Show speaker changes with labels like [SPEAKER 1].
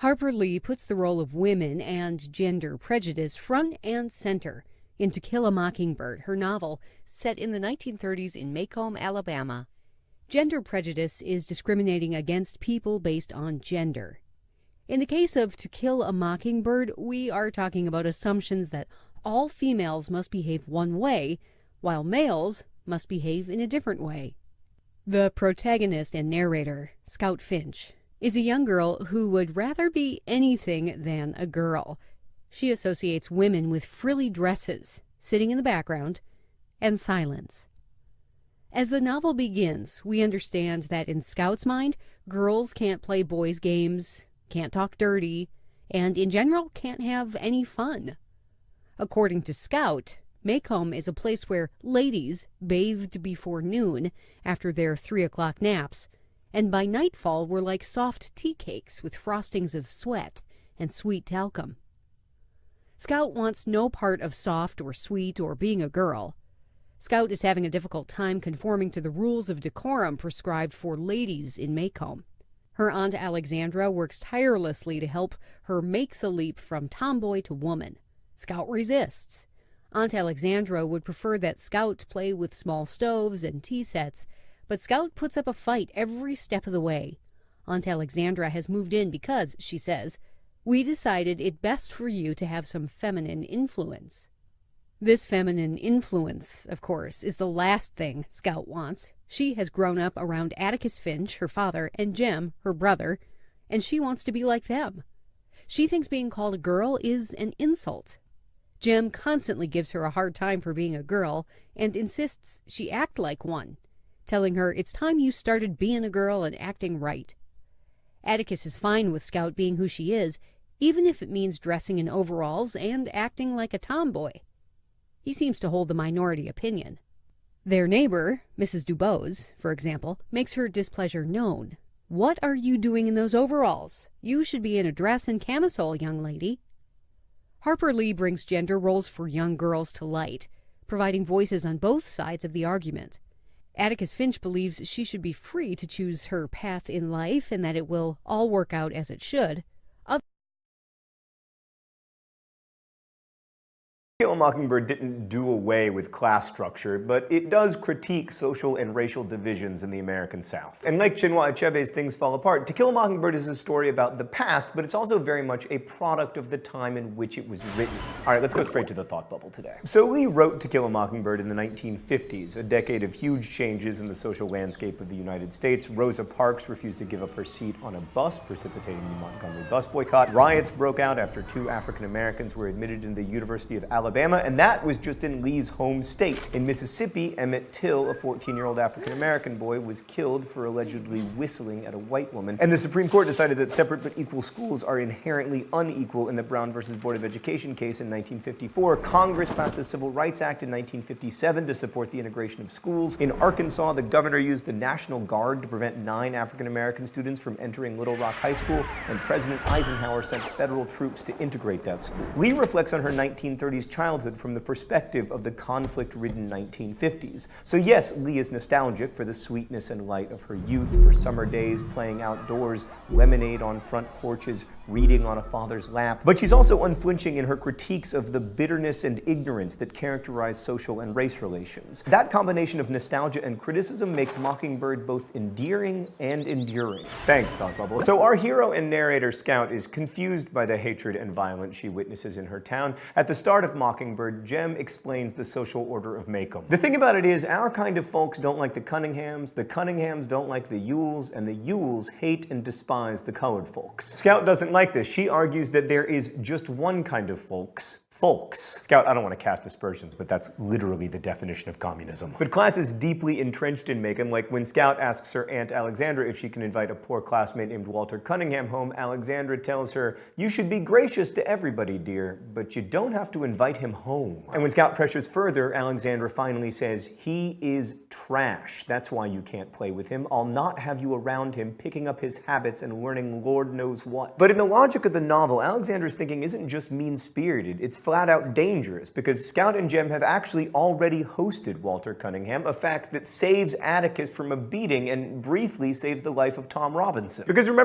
[SPEAKER 1] Harper Lee puts the role of women and gender prejudice front and center in To Kill a Mockingbird, her novel set in the 1930s in Macomb, Alabama. Gender prejudice is discriminating against people based on gender. In the case of To Kill a Mockingbird, we are talking about assumptions that all females must behave one way, while males must behave in a different way. The protagonist and narrator, Scout Finch, is a young girl who would rather be anything than a girl. She associates women with frilly dresses, sitting in the background, and silence. As the novel begins, we understand that in Scout's mind, girls can't play boys' games, can't talk dirty, and in general can't have any fun. According to Scout, Macomb is a place where ladies bathed before noon after their 3 o'clock naps, and by nightfall were like soft tea cakes with frostings of sweat and sweet talcum. Scout wants no part of soft or sweet or being a girl. Scout is having a difficult time conforming to the rules of decorum prescribed for ladies in Macomb. Her Aunt Alexandra works tirelessly to help her make the leap from tomboy to woman. Scout resists. Aunt Alexandra would prefer that Scout play with small stoves and tea sets, but Scout puts up a fight every step of the way. Aunt Alexandra has moved in because, she says, we decided it best for you to have some feminine influence. This feminine influence, of course, is the last thing Scout wants. She has grown up around Atticus Finch, her father, and Jem, her brother, and she wants to be like them. She thinks being called a girl is an insult. Jem constantly gives her a hard time for being a girl and insists she act like one, telling her it's time you started being a girl and acting right. Atticus is fine with Scout being who she is, even if it means dressing in overalls and acting like a tomboy. He seems to hold the minority opinion. Their neighbor, Mrs. Dubose, for example, makes her displeasure known. What are you doing in those overalls? You should be in a dress and camisole, young lady. Harper Lee brings gender roles for young girls to light, providing voices on both sides of the argument. Atticus Finch believes she should be free to choose her path in life and that it will all work out as it should.
[SPEAKER 2] To Kill a Mockingbird didn't do away with class structure, but it does critique social and racial divisions in the American South. And like Chinua Achebe's Things Fall Apart, To Kill a Mockingbird is a story about the past, but it's also very much a product of the time in which it was written. All right, let's go straight to the thought bubble today. So Lee wrote To Kill a Mockingbird in the 1950s, a decade of huge changes in the social landscape of the United States. Rosa Parks refused to give up her seat on a bus, precipitating the Montgomery bus boycott. Riots broke out after 2 African Americans were admitted into the University of Alabama, and that was just in Lee's home state. In Mississippi, Emmett Till, a 14-year-old African-American boy, was killed for allegedly whistling at a white woman. And the Supreme Court decided that separate but equal schools are inherently unequal in the Brown versus Board of Education case in 1954. Congress passed the Civil Rights Act in 1957 to support the integration of schools. In Arkansas, the governor used the National Guard to prevent 9 African-American students from entering Little Rock High School, and President Eisenhower sent federal troops to integrate that school. Lee reflects on her 1930s childhood from the perspective of the conflict-ridden 1950s. So yes, Lee is nostalgic for the sweetness and light of her youth, for summer days, playing outdoors, lemonade on front porches, reading on a father's lap. But she's also unflinching in her critiques of the bitterness and ignorance that characterize social and race relations. That combination of nostalgia and criticism makes Mockingbird both endearing and enduring. Thanks, Thought Bubble. So our hero and narrator, Scout, is confused by the hatred and violence she witnesses in her town. At the start of Mockingbird, Jem explains the social order of Macomb. The thing about it is, our kind of folks don't like the Cunninghams don't like the Yules, and the Yules hate and despise the colored folks. Scout doesn't like this. She argues that there is just one kind of folks. Scout, I don't want to cast aspersions, but that's literally the definition of communism. But class is deeply entrenched in Macomb. Like when Scout asks her Aunt Alexandra if she can invite a poor classmate named Walter Cunningham home, Alexandra tells her, "You should be gracious to everybody, dear, but you don't have to invite him home." And when Scout pressures further, Alexandra finally says, "He is trash. That's why you can't play with him. I'll not have you around him picking up his habits and learning Lord knows what." But in the logic of the novel, Alexandra's thinking isn't just mean-spirited, it's flat out dangerous, because Scout and Jem have actually already hosted Walter Cunningham, a fact that saves Atticus from a beating and briefly saves the life of Tom Robinson. Because remember,